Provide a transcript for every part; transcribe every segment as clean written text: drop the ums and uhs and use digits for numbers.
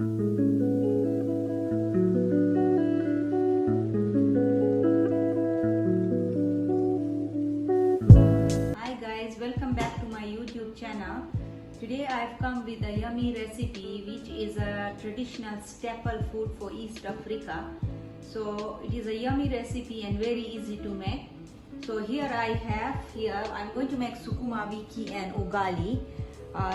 Hi guys, welcome back to my YouTube channel. Today I've come with a yummy recipe which is a traditional staple food for East Africa. So it is a yummy recipe and very easy to make. So I'm going to make sukuma wiki and ugali.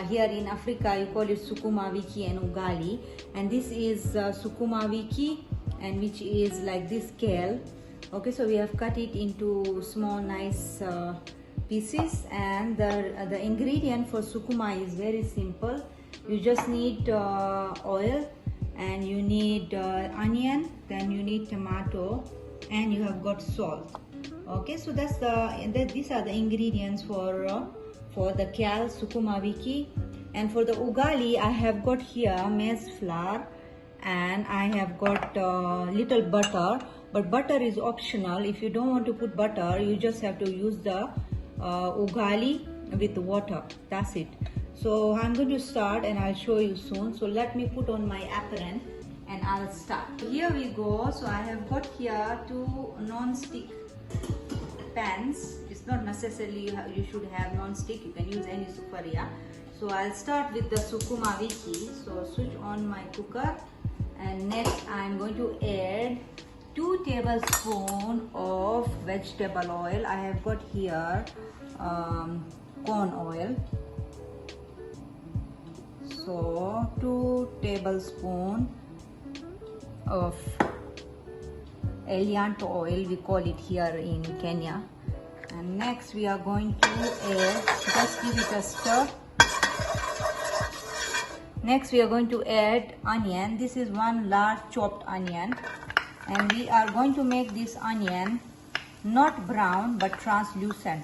Here in Africa you call it sukuma wiki and ugali, and this is sukuma wiki, and which is like this kale. Okay, so we have cut it into small nice pieces, and the ingredient for sukuma is very simple. You just need oil, and you need onion, then you need tomato, and you have got salt. Okay, so these are the ingredients for the kale sukuma wiki. And for the ugali, I have got here maize flour, and I have got little butter, but butter is optional. If you don't want to put butter, you just have to use the ugali with water. That's it. So I'm going to start and I'll show you soon. So let me put on my apron and I'll start. Here we go. So I have got here 2 non-stick pans. It's not necessarily you should have non-stick, you can use any suparia. So I'll start with the sukuma wiki. So switch on my cooker, and next I'm going to add 2 tablespoons of vegetable oil. I have got here corn oil. So 2 tablespoons of Elianto oil, we call it here in Kenya. And next we are going to add, just give it a stir. Next we are going to add onion. This is 1 large chopped onion, and we are going to make this onion not brown but translucent.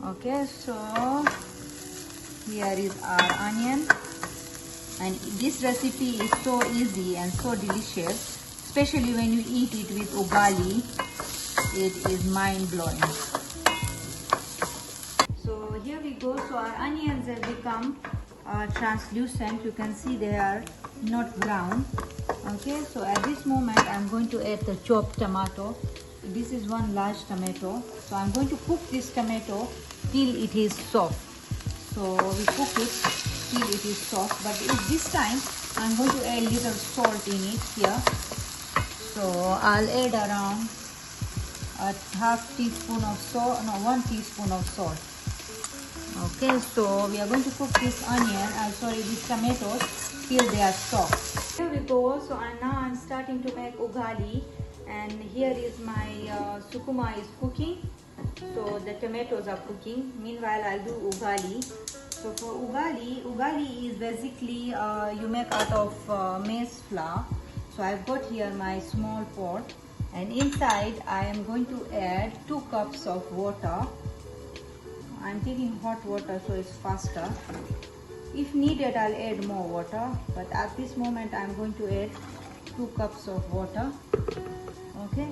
Okay, so here is our onion, and this recipe is so easy and so delicious, especially when you eat it with ugali. It is mind-blowing. So here we go. So our onions have become translucent. You can see they are not brown. Okay, so at this moment I'm going to add the chopped tomato. This is 1 large tomato. So I'm going to cook this tomato till it is soft. So we cook it till it is soft, but this time I'm going to add little salt in it here. So I'll add around a half teaspoon of salt, no, 1 teaspoon of salt. Okay, so we are going to cook this these tomatoes till they are soft. Here we go. So now I'm starting to make ugali, and here is my sukuma is cooking. So the tomatoes are cooking. Meanwhile, I'll do ugali. So for ugali is basically you make out of maize flour. So I've got here my small pot, and inside I am going to add 2 cups of water. I'm taking hot water so it's faster. If needed, I'll add more water, but at this moment I'm going to add 2 cups of water. Okay.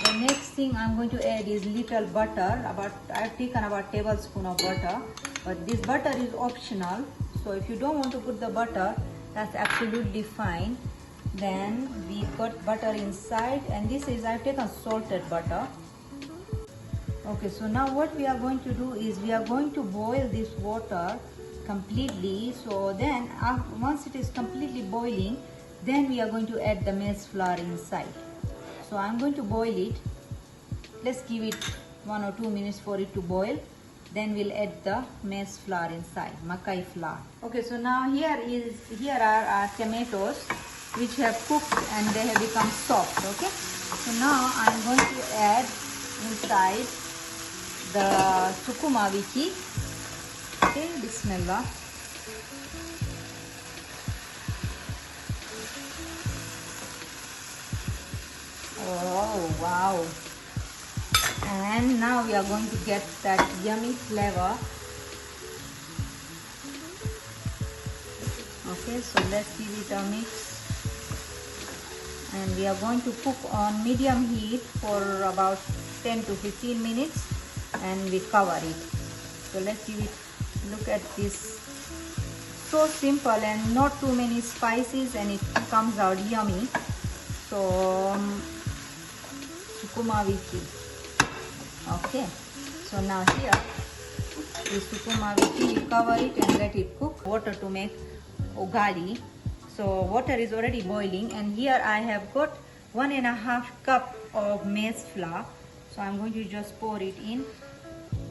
The next thing I'm going to add is little butter. I've taken about tablespoon of butter, but this butter is optional. So if you don't want to put the butter, that's absolutely fine. Then we got butter inside, and this is, I've taken salted butter. Okay, so now what we are going to do is we are going to boil this water completely. So then once it is completely boiling, then we are going to add the maize flour inside. So I'm going to boil it. Let's give it 1 or 2 minutes for it to boil. Then we'll add the maize flour inside, makai flour. Okay, so now here are our tomatoes, which have cooked and they have become soft. Okay, so now I'm going to add inside the sukuma wiki. Okay, bismillah. Oh wow. And now we are going to get that yummy flavor. Okay, so let's give it a mix. And we are going to cook on medium heat for about 10 to 15 minutes, and we cover it. So let's give it, look at this so simple and not too many spices, and it comes out yummy. So sukuma wiki. Okay, so now here the sukuma wiki, we cover it and let it cook. Water to make ugali. So water is already boiling, and here I have got 1.5 cup of maize flour. So I'm going to just pour it in,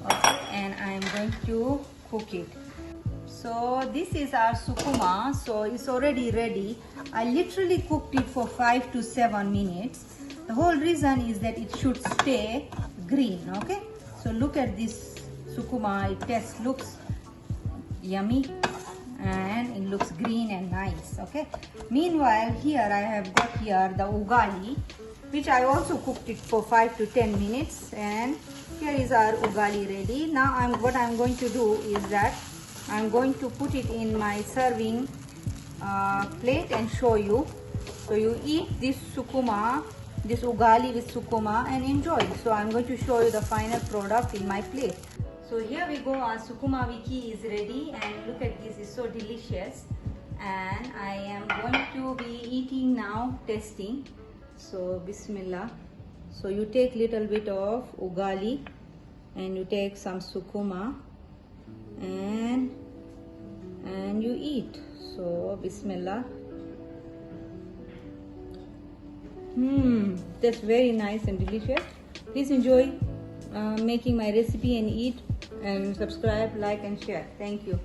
okay, and I'm going to cook it. So this is our sukuma, so it's already ready. I literally cooked it for 5 to 7 minutes. The whole reason is that it should stay green, okay? So look at this sukuma, it looks yummy and it looks green and nice, okay? Meanwhile, here I have got here the ugali, which I also cooked it for 5 to 10 minutes, and here is our ugali ready. Now what I'm going to do is that I'm going to put it in my serving plate and show you. So you eat this sukuma, this ugali with sukuma, and enjoy. So I'm going to show you the final product in my plate. So here we go, our sukuma wiki is ready, and look at this, it's so delicious. And I am going to be eating now, tasting. So bismillah. So you take little bit of ugali and you take some sukuma and you eat. So bismillah. That's very nice and delicious. Please enjoy making my recipe and eat, and subscribe, like and share. Thank you.